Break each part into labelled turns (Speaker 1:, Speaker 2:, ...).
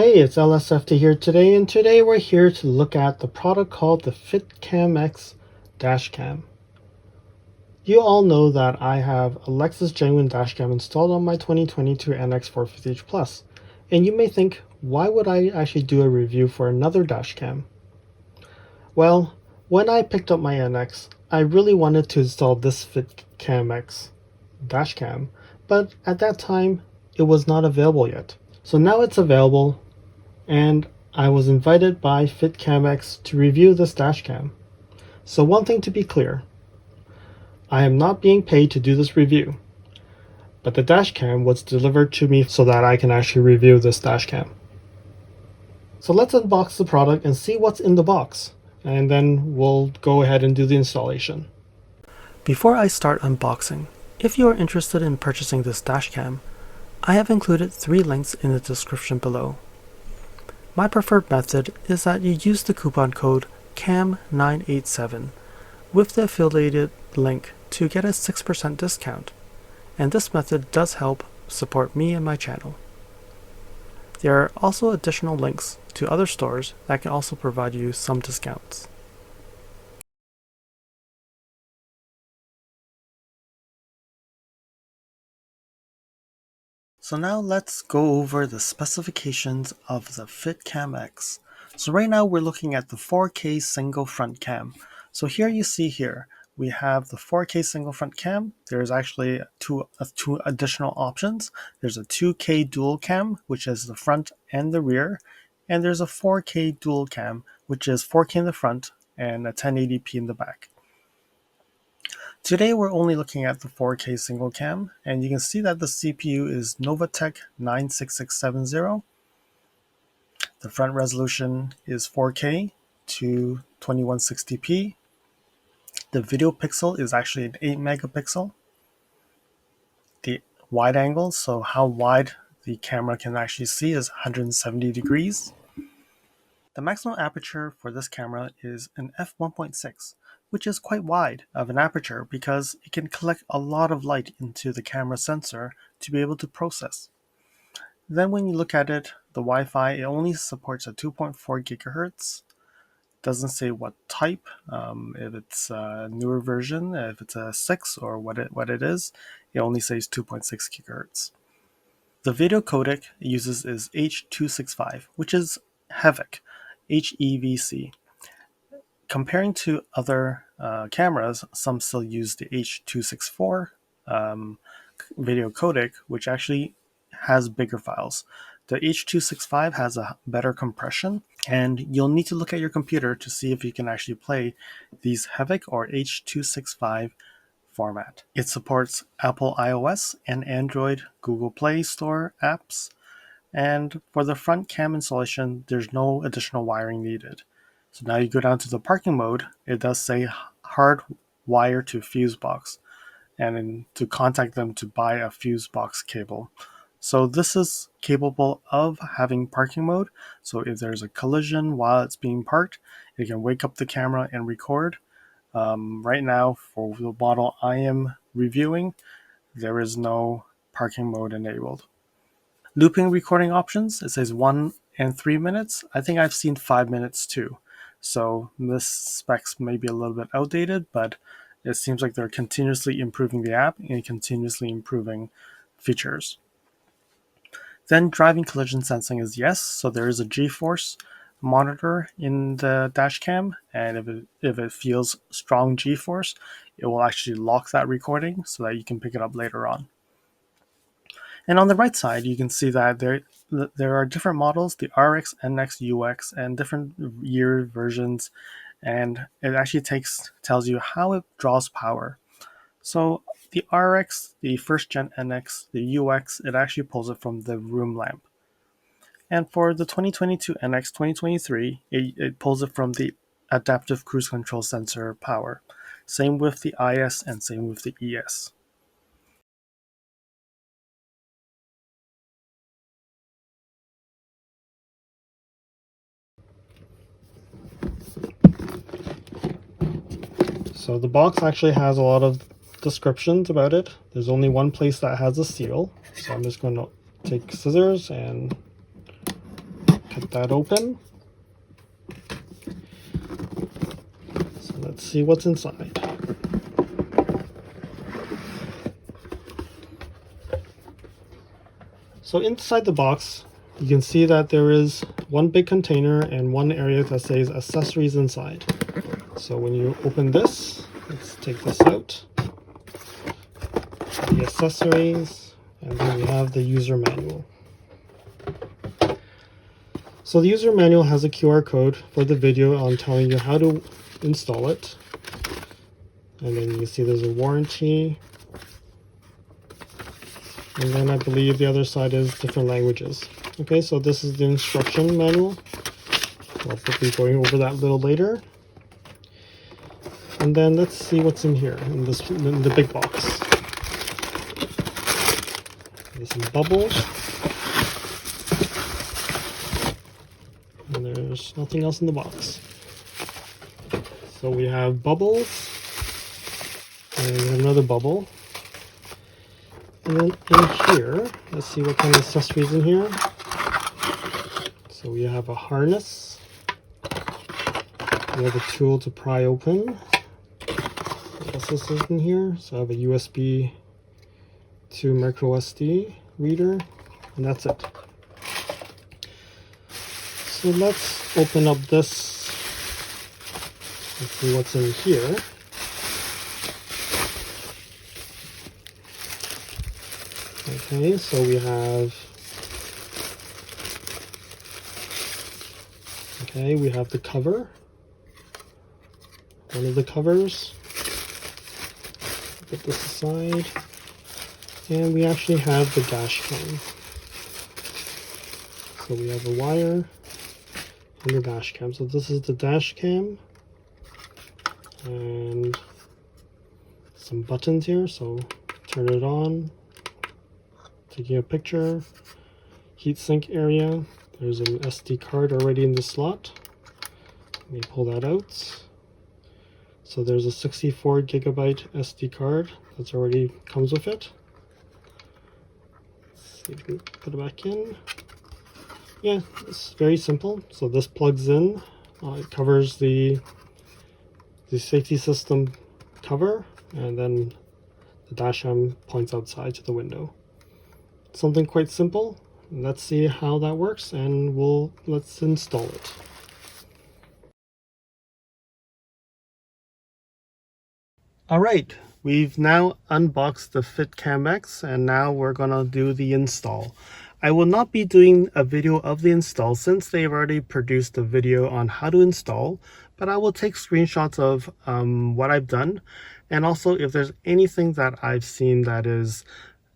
Speaker 1: Hey, it's LSFT here today, and today we're here to look at the product called the FiTCamX Dashcam. You all know that I have a Lexus genuine dashcam installed on my 2022 NX 450h Plus, and you may think, why would I actually do a review for another dashcam? Well, when I picked up my NX, I really wanted to install this FiTCamX dashcam, but at that time, it was not available yet. So now it's available, and I was invited by FiTCamX to review this dashcam. So one thing to be clear, I am not being paid to do this review, but the dashcam was delivered to me so that I can actually review this dashcam. So let's unbox the product and see what's in the box, and then we'll go ahead and do the installation. Before I start unboxing, if you are interested in purchasing this dashcam, I have included 3 links in the description below. My preferred method is that you use the coupon code CAM987 with the affiliated link to get a 6% discount, and this method does help support me and my channel. There are also additional links to other stores that can also provide you some discounts. So now let's go over the specifications of the FiTCamX. So right now we're looking at the 4K single front cam. So here you see here, we have the 4K single front cam. There's actually two additional options. There's a 2K dual cam, which is the front and the rear. And there's a 4K dual cam, which is 4K in the front and a 1080p in the back. Today we're only looking at the 4K single cam, and you can see that the CPU is Novatec 96670. The front resolution is 4K to 2160p. The video pixel is actually an 8 megapixel. The wide angle, so how wide the camera can actually see, is 170 degrees. The maximum aperture for this camera is an f1.6, which is quite wide of an aperture because it can collect a lot of light into the camera sensor to be able to process. Then when you look at it, the Wi-Fi, it only supports a 2.4 gigahertz. Doesn't say what type, if it's a newer version, if it's a 6 or what it is. It only says 2.6 gigahertz. The video codec it uses is H.265, which is HEVC, HEVC. Comparing to other cameras, some still use the H.264 video codec, which actually has bigger files. The H.265 has a better compression, and you'll need to look at your computer to see if you can actually play these HEVC or H.265 format. It supports Apple iOS and Android Google Play Store apps, and for the front cam installation, there's no additional wiring needed. So now you go down to the parking mode, it does say hard wire to fuse box, and then to contact them to buy a fuse box cable. So this is capable of having parking mode. So if there's a collision while it's being parked, it can wake up the camera and record. Right now, for the model I am reviewing, there is no parking mode enabled. Looping recording options, it says 1 and 3 minutes. I think I've seen 5 minutes too. So this specs may be a little bit outdated, but it seems like they're continuously improving the app and continuously improving features. Then driving collision sensing is yes, so there is a G-force monitor in the dash cam, and if it feels strong G-force, it will actually lock that recording so that you can pick it up later on. And on the right side, you can see that there are different models, the RX, NX, UX, and different year versions, and it actually tells you how it draws power. So the RX, the first gen NX, the UX, it actually pulls it from the room lamp. And for the 2022 NX 2023, it pulls it from the adaptive cruise control sensor power. Same with the IS and same with the ES. So the box actually has a lot of descriptions about it. There's only one place that has a seal. So I'm just going to take scissors and cut that open. So let's see what's inside. So inside the box, you can see that there is one big container and one area that says accessories inside. So when you open this, let's take this out. The accessories, and then we have the user manual. So the user manual has a QR code for the video on telling you how to install it. And then you can see there's a warranty. And then I believe the other side is different languages. Okay, so this is the instruction manual. I'll be going over that a little later. And then let's see what's in here, in the big box. There's some bubbles. And there's nothing else in the box. So we have bubbles. And another bubble. And then in here, let's see what kind of accessories in here. So we have a harness. We have a tool to pry open. What else is in here? So I have a USB to micro SD reader, and that's it. So let's open up this and see what's in here. Okay, so we have the cover, one of the covers. Put this aside, and we actually have the dash cam. So we have a wire and the dash cam. So this is the dash cam, and some buttons here. So turn it on. Taking a picture, heatsink area. There's an SD card already in the slot. Let me pull that out. So there's a 64 gigabyte SD card that's already comes with it. Let's see if we can put it back in. Yeah, it's very simple. So this plugs in. It covers the safety system cover, and then the dashcam points outside to the window. Something quite simple. Let's see how that works, and let's install it. Alright, we've now unboxed the FiTCamX, and now we're gonna do the install. I will not be doing a video of the install since they've already produced a video on how to install, but I will take screenshots of what I've done, and also if there's anything that I've seen that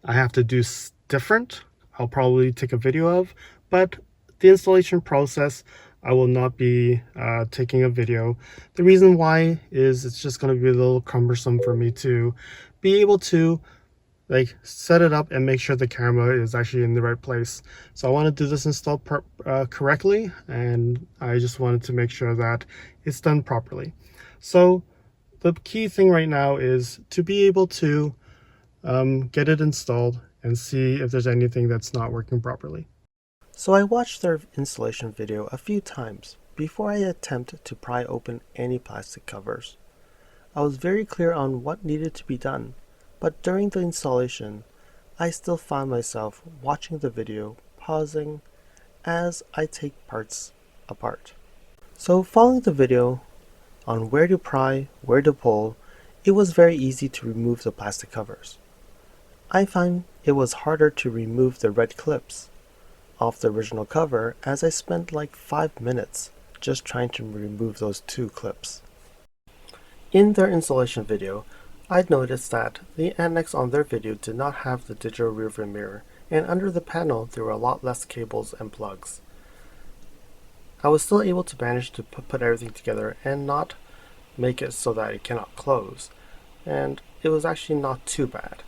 Speaker 1: I have to do different, I'll probably take a video of. But the installation process, I will not be taking a video. The reason why is it's just going to be a little cumbersome for me to be able to set it up and make sure the camera is actually in the right place. So I want to do this install correctly, and I just wanted to make sure that it's done properly. So the key thing right now is to be able to get it installed and see if there's anything that's not working properly. So I watched their installation video a few times before I attempt to pry open any plastic covers. I was very clear on what needed to be done, but during the installation, I still found myself watching the video, pausing as I take parts apart. So following the video on where to pry, where to pull, it was very easy to remove the plastic covers. I find it was harder to remove the red clips off the original cover, as I spent like 5 minutes just trying to remove those 2 clips. In their installation video, I'd noticed that the NX on their video did not have the digital rearview mirror, and under the panel there were a lot less cables and plugs. I was still able to manage to put everything together and not make it so that it cannot close, and it was actually not too bad.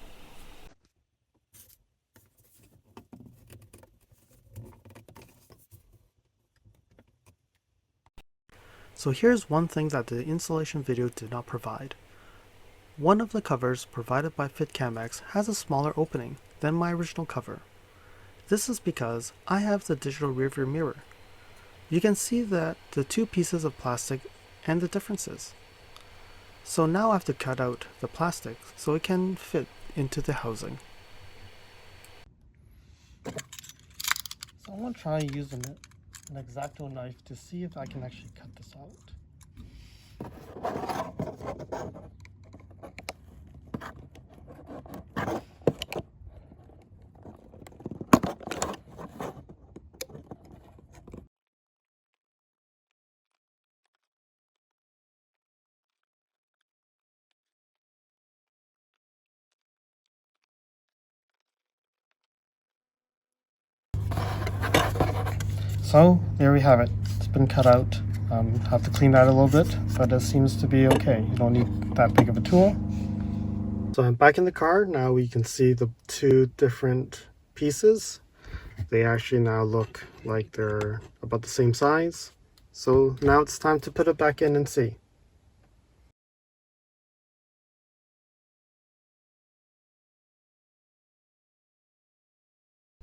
Speaker 1: So here's one thing that the installation video did not provide. One of the covers provided by FiTCamX has a smaller opening than my original cover. This is because I have the digital rearview mirror. you can see that the two pieces of plastic and the differences. So now I have to cut out the plastic so it can fit into the housing. So I'm going to try using an X-Acto knife to see if I can actually cut this out. So there we have it. It's been cut out. Have to clean that a little bit, but it seems to be okay. You don't need that big of a tool. So I'm back in the car. Now we can see the two different pieces. They actually now look like they're about the same size. So now it's time to put it back in and see.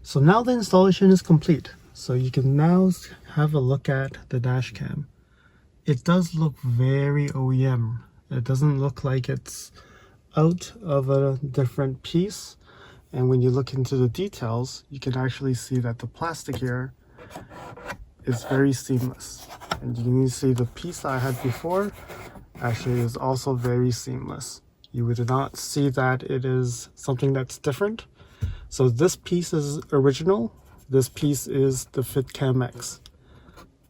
Speaker 1: So now the installation is complete. So you can now have a look at the dash cam. It does look very OEM. It doesn't look like it's out of a different piece. And when you look into the details, you can actually see that the plastic here is very seamless. And you can see the piece I had before actually is also very seamless. You would not see that it is something that's different. So this piece is original. This piece is the FiTCamX.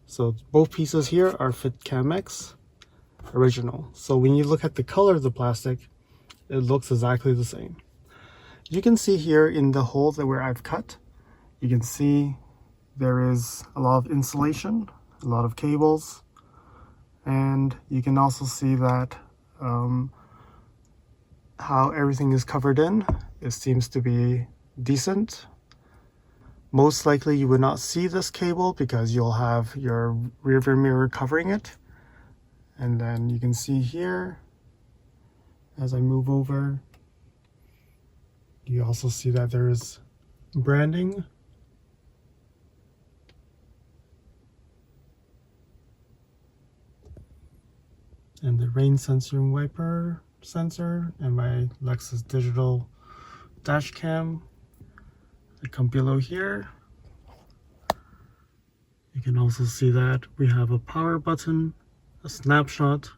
Speaker 1: So both pieces here are FiTCamX original. So when you look at the color of the plastic, it looks exactly the same. You can see here in the hole that where I've cut, you can see there is a lot of insulation, a lot of cables, and you can also see that how everything is covered in. It seems to be decent. Most likely you would not see this cable because you'll have your rear view mirror covering it. And then you can see here, as I move over, you also see that there is branding. And the rain sensor and wiper sensor, and my Lexus digital dash cam. They come below here. You can also see that we have a power button, a snapshot,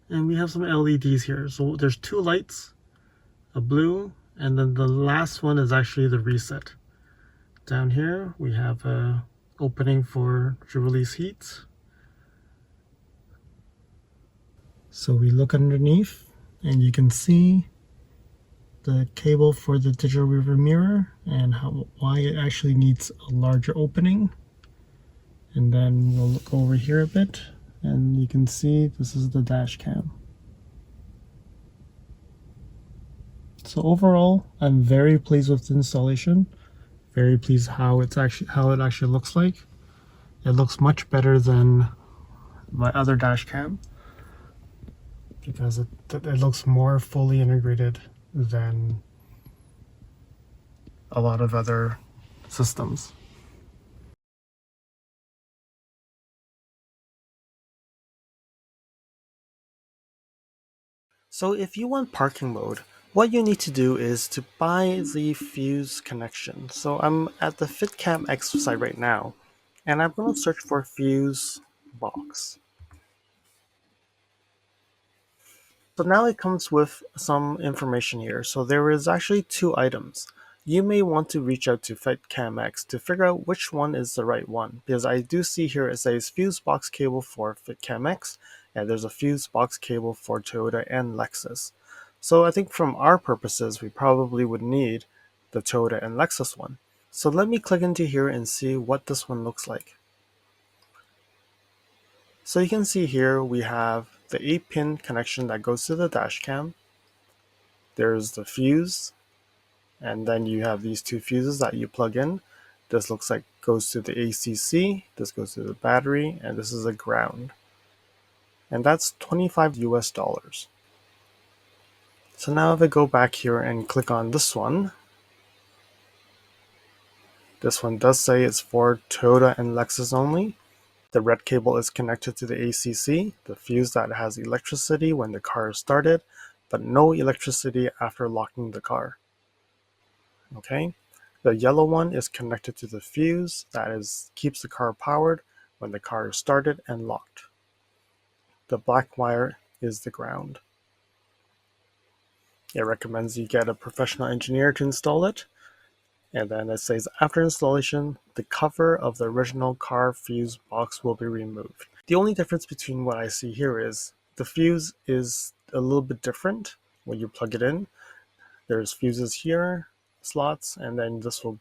Speaker 1: and we have some LEDs here. So there's two lights, a blue, and then the last one is actually the reset. Down here we have a opening for to release heat. So we look underneath and you can see the cable for the digital rearview mirror and why it actually needs a larger opening. And then we'll look over here a bit and you can see this is the dash cam. So overall, I'm very pleased with the installation. Very pleased how it actually looks like. It looks much better than my other dash cam because it looks more fully integrated than a lot of other systems. So if you want parking mode, what you need to do is to buy the fuse connection. So I'm at the FiTCamX site right now, and I'm going to search for fuse box. So now it comes with some information here. So there is actually two items. You may want to reach out to FiTCamX to figure out which one is the right one, because I do see here it says fuse box cable for FiTCamX, and there's a fuse box cable for Toyota and Lexus. So I think from our purposes, we probably would need the Toyota and Lexus one. So let me click into here and see what this one looks like. So you can see here we have the 8-pin connection that goes to the dash cam. There's the fuse, and then you have these two fuses that you plug in. This looks like goes to the ACC, this goes to the battery, and this is a ground. And that's $25 US. So now if I go back here and click on this one does say it's for Toyota and Lexus only. The red cable is connected to the ACC, the fuse that has electricity when the car is started, but no electricity after locking the car. Okay, the yellow one is connected to the fuse that keeps the car powered when the car is started and locked. The black wire is the ground. It recommends you get a professional engineer to install it. And then it says, after installation, the cover of the original car fuse box will be removed. The only difference between what I see here is the fuse is a little bit different when you plug it in. There's fuses here, slots, and then this will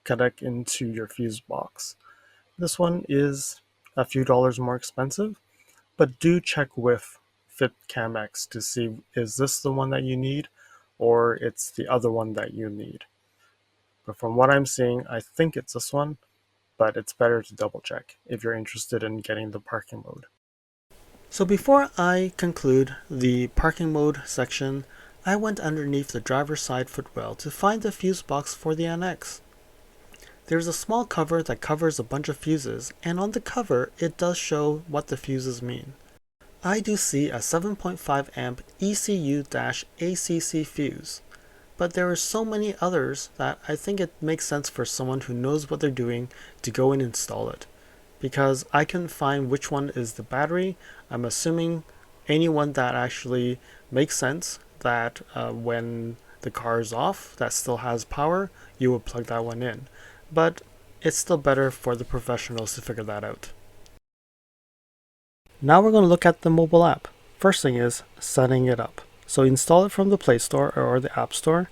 Speaker 1: connect into your fuse box. This one is a few dollars more expensive, but do check with FiTCamX to see, is this the one that you need or it's the other one that you need. But from what I'm seeing, I think it's this one, but it's better to double check if you're interested in getting the parking mode. So before I conclude the parking mode section, I went underneath the driver's side footwell to find the fuse box for the NX. There's a small cover that covers a bunch of fuses, and on the cover it does show what the fuses mean. I do see a 7.5 amp ECU-ACC fuse, but there are so many others that I think it makes sense for someone who knows what they're doing to go and install it. Because I can find which one is the battery. I'm assuming anyone that actually makes sense, that when the car is off, that still has power, you would plug that one in. But it's still better for the professionals to figure that out. Now we're going to look at the mobile app. First thing is setting it up. So install it from the Play Store or the App Store.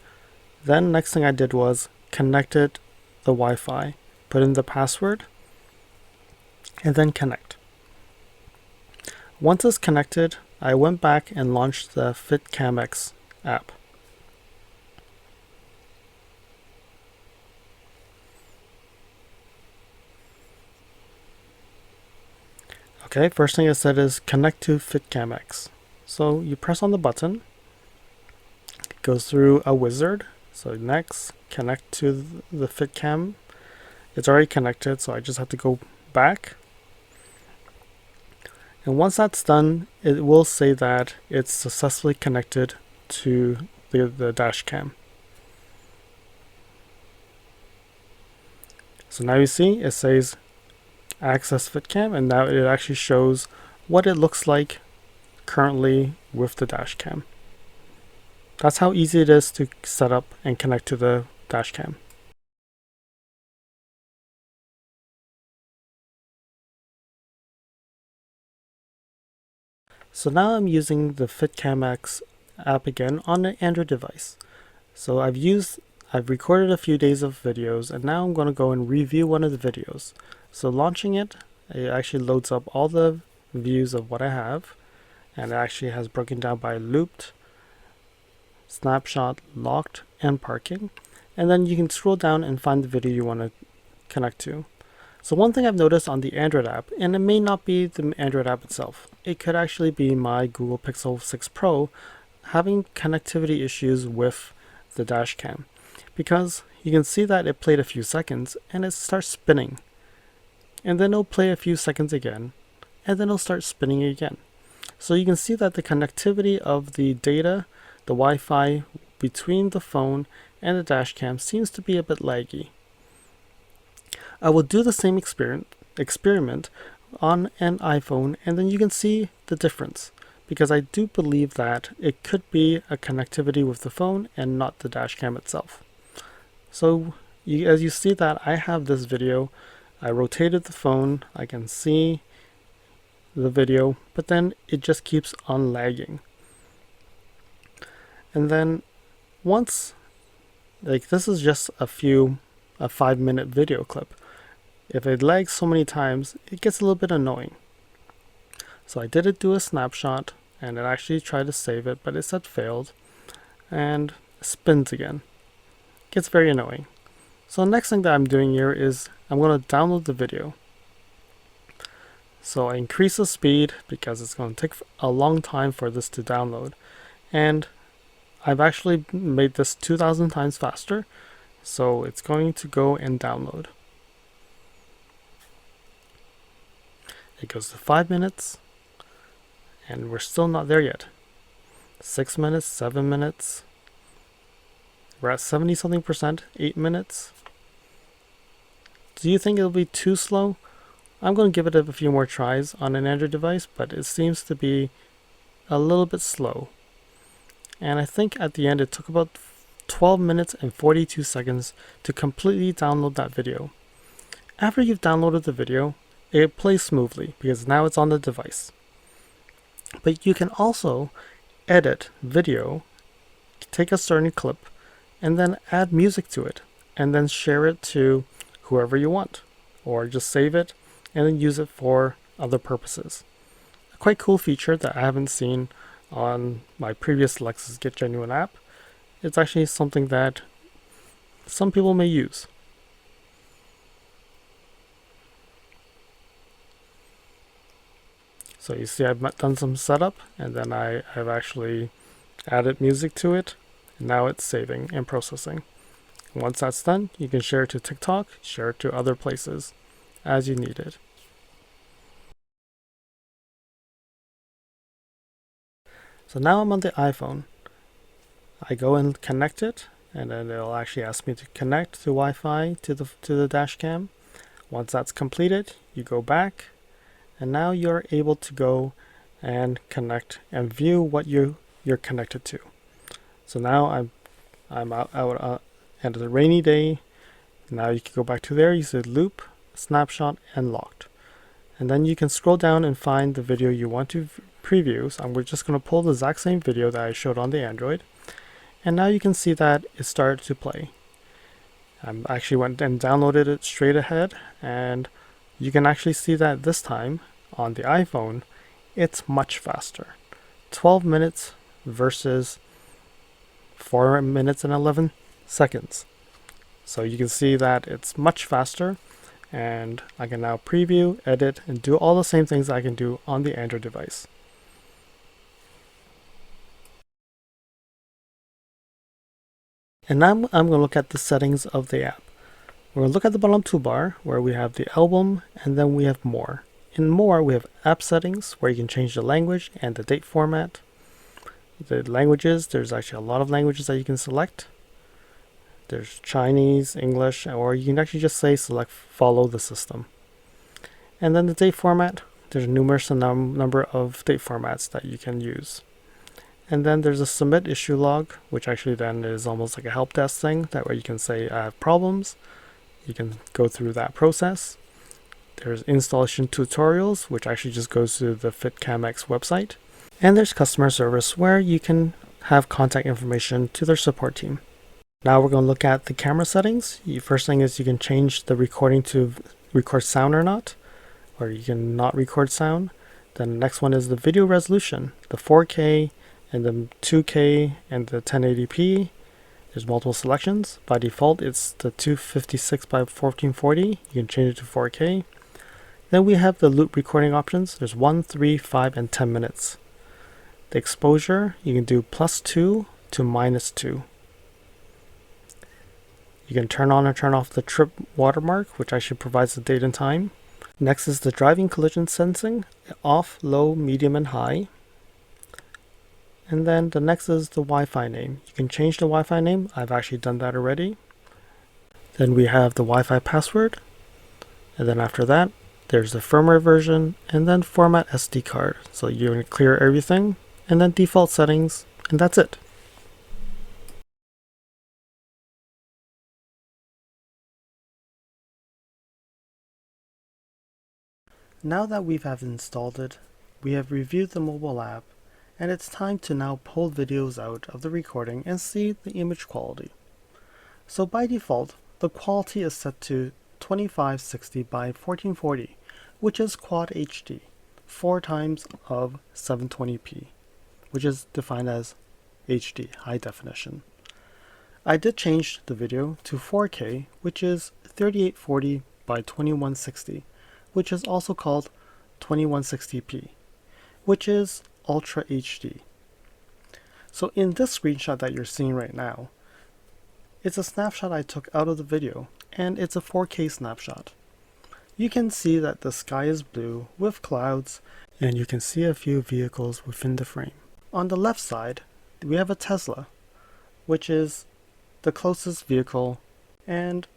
Speaker 1: Then next thing I did was connected the Wi-Fi, put in the password, and then connect. Once it's connected, I went back and launched the FiTCamX app. Okay, first thing it said is connect to FiTCamX. So you press on the button, it goes through a wizard. So next, connect to the FiTCam. It's already connected, so I just have to go back. And once that's done, it will say that it's successfully connected to the dash cam. So now you see it says access FiTCam, and now it actually shows what it looks like currently with the dash cam. That's how easy it is to set up and connect to the dash cam. So now I'm using the FiTCamX app again on an Android device. So I've recorded a few days of videos, and now I'm going to go and review one of the videos. So launching it actually loads up all the views of what I have, and it actually has broken down by looped, snapshot, locked, and parking. And then you can scroll down and find the video you want to connect to. So one thing I've noticed on the Android app, and it may not be the Android app itself, it could actually be my Google Pixel 6 Pro having connectivity issues with the dash cam, because you can see that it played a few seconds and it starts spinning, and then it'll play a few seconds again, and then it'll start spinning again. So you can see that the connectivity of the data, the Wi-Fi between the phone and the dash cam seems to be a bit laggy. I will do the same experiment on an iPhone, and then you can see the difference, because I do believe that it could be a connectivity with the phone and not the dash cam itself. So as you see that I have this video, I rotated the phone, I can see the video, but then it just keeps on lagging. And then once, like, this is just a 5-minute video clip. If it lags so many times, it gets a little bit annoying. So I did do a snapshot, and it actually tried to save it, but it said failed, and spins again. It gets very annoying. So the next thing that I'm doing here is I'm going to download the video. So I increase the speed because it's going to take a long time for this to download, and I've actually made this 2,000 times faster, so it's going to go and download. It goes to 5 minutes, and we're still not there yet. 6 minutes, 7 minutes. We're at 70 something percent, 8 minutes. Do you think it'll be too slow? I'm going to give it a few more tries on an Android device, but it seems to be a little bit slow. And I think at the end it took about 12 minutes and 42 seconds to completely download that video. After you've downloaded the video, it plays smoothly because now it's on the device. But you can also edit video, take a certain clip, and then add music to it, and then share it to whoever you want, or just save it and then use it for other purposes. A quite cool feature that I haven't seen on my previous Lexus Get Genuine app. It's actually something that some people may use. So you see I've done some setup, and then I've actually added music to it, and now it's saving and processing. Once that's done, you can share it to TikTok, share it to other places as you need it. So now I'm on the iPhone. I go and connect it, and then it'll actually ask me to connect to Wi-Fi to the dash cam. Once that's completed, you go back, and now you're able to go and connect and view what you're connected to. So now I'm out and it's a rainy day. Now you can go back to there, you see loop, snapshot, and locked. And then you can scroll down and find the video you want to preview. So we're just going to pull the exact same video that I showed on the Android. And now you can see that it started to play. I actually went and downloaded it straight ahead, and you can actually see that this time on the iPhone, it's much faster. 12 minutes versus 4 minutes and 11 seconds. So you can see that it's much faster, and I can now preview, edit, and do all the same things I can do on the Android device. And now I'm going to look at the settings of the app. We're going to look at the bottom toolbar where we have the album, and then we have more. In more, we have app settings where you can change the language and the date format. The languages, there's actually a lot of languages that you can select. There's Chinese, English, or you can actually just say select follow the system. And then the date format, there's numerous number of date formats that you can use. And then there's a submit issue log, which actually then is almost like a help desk thing. That way you can say I have problems. You can go through that process. There's installation tutorials, which actually just goes to the FiTCamX website. And there's customer service, where you can have contact information to their support team. Now we're going to look at the camera settings. The first thing is you can change the recording to record sound or not, or you can not record sound. Then the next one is the video resolution, the 4K and the 2K and the 1080p. There's multiple selections. By default, it's the 256 by 1440. You can change it to 4K. Then we have the loop recording options. There's 1, 3, 5, and 10 minutes. The exposure, you can do +2 to -2. You can turn on or turn off the trip watermark, which actually provides the date and time. Next is the driving collision sensing, off, low, medium, and high. And then the next is the Wi-Fi name. You can change the Wi-Fi name. I've actually done that already. Then we have the Wi-Fi password. And then after that, there's the firmware version, and then format SD card. So you're going to clear everything, and then default settings, and that's it. Now that we have installed it, we have reviewed the mobile app, and it's time to now pull videos out of the recording and see the image quality. So by default, the quality is set to 2560 by 1440, which is Quad HD, 4 times of 720p, which is defined as HD, high definition. I did change the video to 4K, which is 3840 by 2160, which is also called 2160p, which is Ultra HD. So in this screenshot that you're seeing right now, it's a snapshot I took out of the video, and it's a 4K snapshot. You can see that the sky is blue with clouds, and you can see a few vehicles within the frame. On the left side, we have a Tesla, which is the closest vehicle, and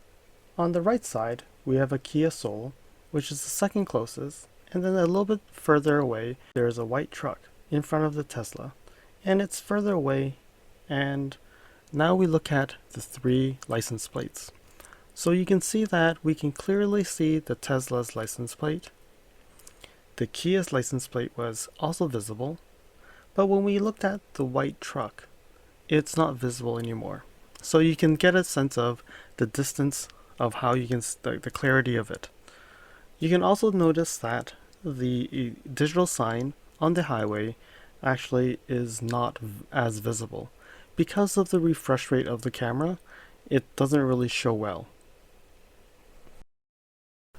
Speaker 1: on the right side, we have a Kia Soul, which is the second closest, and then a little bit further away, there is a white truck in front of the Tesla, and it's further away, and now we look at the 3 license plates. So you can see that we can clearly see the Tesla's license plate. The Kia's license plate was also visible, but when we looked at the white truck, it's not visible anymore. So you can get a sense of the distance of how you can, the clarity of it. You can also notice that the digital sign on the highway actually is not as visible. Because of the refresh rate of the camera, it doesn't really show well.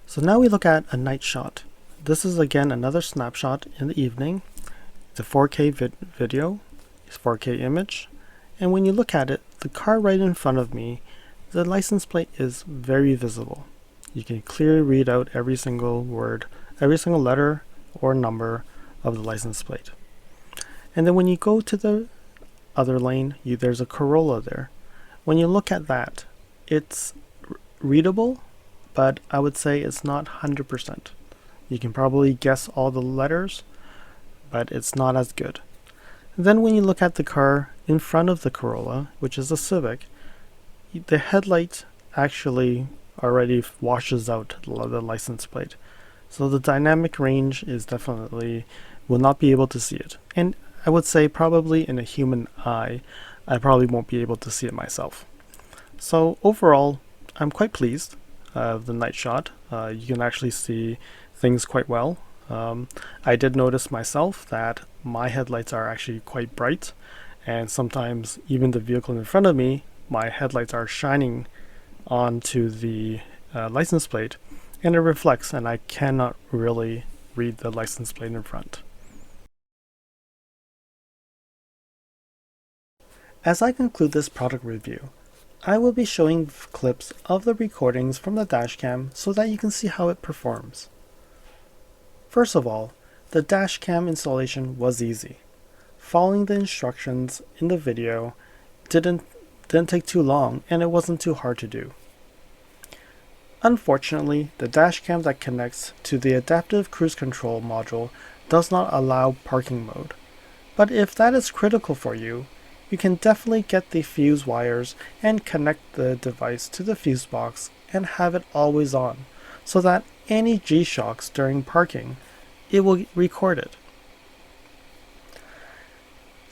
Speaker 1: So now we look at a night shot. This is again another snapshot in the evening. It's a 4K video, it's 4K image, and when you look at it, the car right in front of me, the license plate is very visible. You can clearly read out every single word, every single letter or number of the license plate. And then when you go to the other lane, there's a Corolla there. When you look at that, it's readable, but I would say it's not 100%. You can probably guess all the letters, but it's not as good. Then when you look at the car in front of the Corolla, which is a Civic, the headlight actually already washes out the license plate. So the dynamic range is definitely, will not be able to see it. And I would say probably in a human eye, I probably won't be able to see it myself. So overall, I'm quite pleased of the night shot. You can actually see things quite well. I did notice myself that my headlights are actually quite bright, and sometimes even the vehicle in front of me, my headlights are shining onto the license plate, and it reflects, and I cannot really read the license plate in front. As I conclude this product review, I will be showing clips of the recordings from the dashcam so that you can see how it performs. First of all, the dashcam installation was easy. Following the instructions in the video didn't take too long, and it wasn't too hard to do. Unfortunately, the dashcam that connects to the adaptive cruise control module does not allow parking mode. But if that is critical for you, you can definitely get the fuse wires and connect the device to the fuse box and have it always on, so that any G-shocks during parking, it will record it.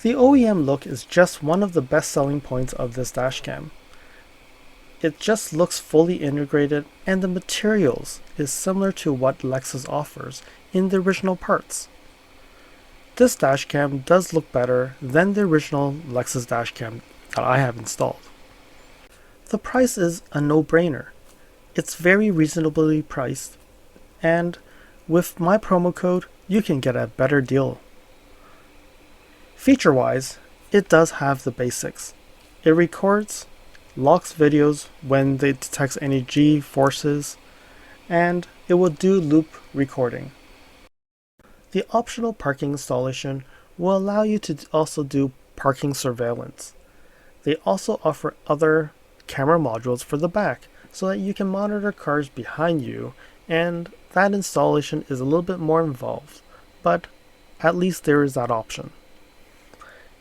Speaker 1: The OEM look is just one of the best selling points of this dashcam. It just looks fully integrated, and the materials is similar to what Lexus offers in the original parts. This dashcam does look better than the original Lexus dashcam that I have installed. The price is a no-brainer. It's very reasonably priced, and with my promo code, you can get a better deal. Feature-wise, it does have the basics. It records, locks videos when it detects any G-forces, and it will do loop recording. The optional parking installation will allow you to also do parking surveillance. They also offer other camera modules for the back so that you can monitor cars behind you, and that installation is a little bit more involved, but at least there is that option.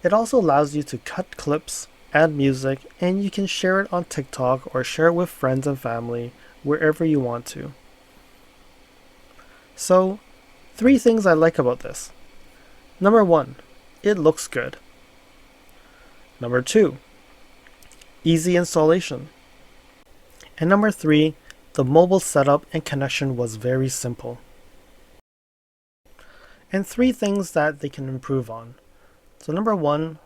Speaker 1: It also allows you to cut clips, add music, and you can share it on TikTok or share it with friends and family wherever you want to. So, 3 things I like about this. Number 1, it looks good. Number 2, easy installation. And number 3, the mobile setup and connection was very simple. And 3 things that they can improve on. So number 1,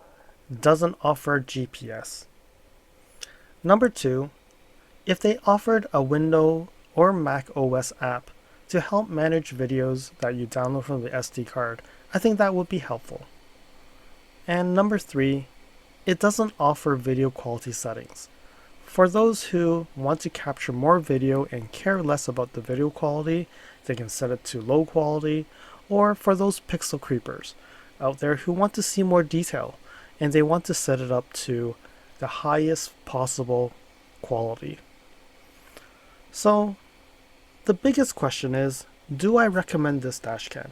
Speaker 1: doesn't offer GPS. Number 2, if they offered a Windows or Mac OS app to help manage videos that you download from the SD card, I think that would be helpful. And number 3, it doesn't offer video quality settings. For those who want to capture more video and care less about the video quality, they can set it to low quality, or for those pixel creepers out there who want to see more detail and they want to set it up to the highest possible quality. So the biggest question is, do I recommend this dashcam?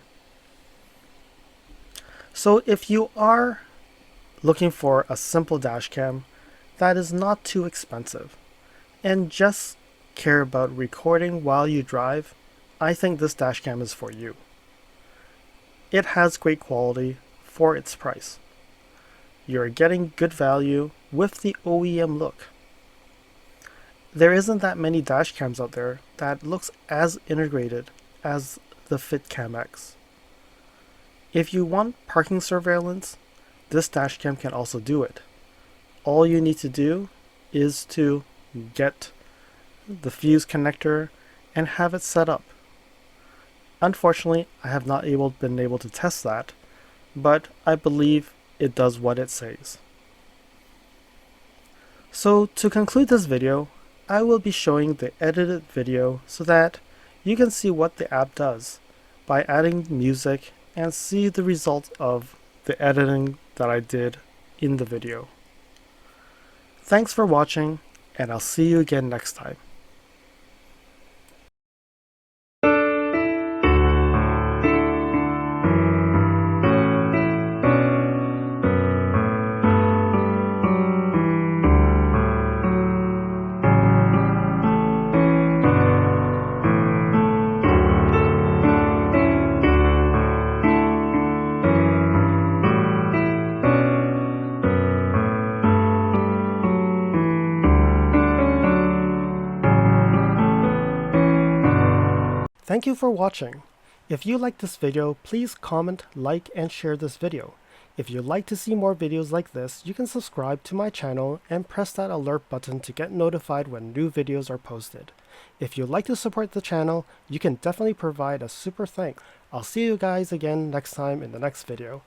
Speaker 1: So if you are looking for a simple dashcam that is not too expensive and just care about recording while you drive, I think this dashcam is for you. It has great quality for its price. You're getting good value with the OEM look. There isn't that many dashcams out there that looks as integrated as the FiTCamX. If you want parking surveillance, this dashcam can also do it. All you need to do is to get the fuse connector and have it set up. Unfortunately, I have not been able to test that, but I believe it does what it says. So to conclude this video, I will be showing the edited video so that you can see what the app does by adding music and see the result of the editing that I did in the video. Thanks for watching, and I'll see you again next time. Thank you for watching. If you liked this video, please comment, like, and share this video. If you'd like to see more videos like this, you can subscribe to my channel and press that alert button to get notified when new videos are posted. If you'd like to support the channel, you can definitely provide a super thanks. I'll see you guys again next time in the next video.